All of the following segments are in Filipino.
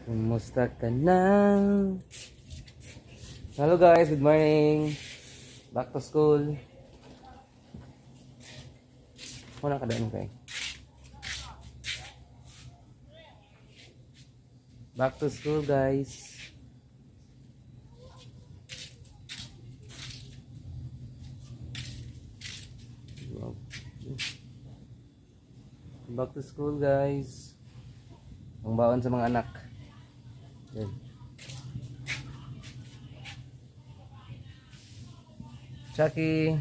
Kumusta ka na? Hello guys, good morning. Back to school. Muna ka daan kayo. Back to school guys. Back to school guys. Ang baon sa mga anak. Yan. Chucky,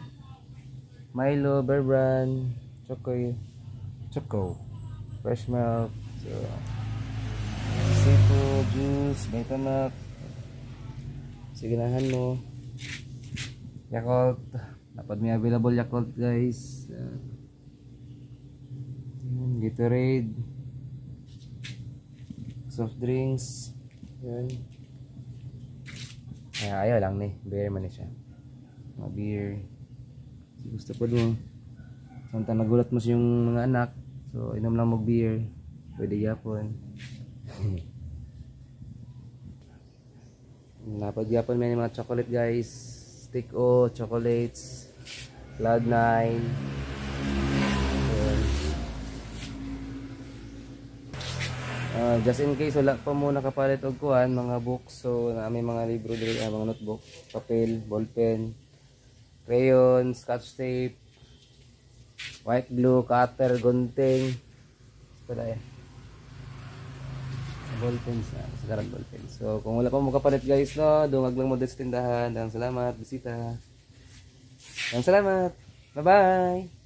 Milo, Bear Brand, Choco, Fresh Milk, so, Seafood, Juice, Vitamilk, siginahan mo, Yakult, dapat may available Yakult guys, Gatorade, soft drinks, yan. Ayaw lang ni, beer man siya. Mga beer. Gusto po mo. Samtang nagulat mo sa yung mga anak, so inom lang mo beer. Pwede yapon. Napag-yapon may mga chocolate guys. Stick O, chocolates, Cloud9. Just in case wala pa mo nakapalit og kuan mga books, so na may mga libro diri, mga notebook, papel, ballpen, crayon, scotch tape, white glue, cutter, gunting, wala yan, ballpen sa sagaran ballpen. So kung wala pa mo kapalit guys, no, dungag lang mo dito sa tindahan. Salamat, bisita. Salamat, bye bye.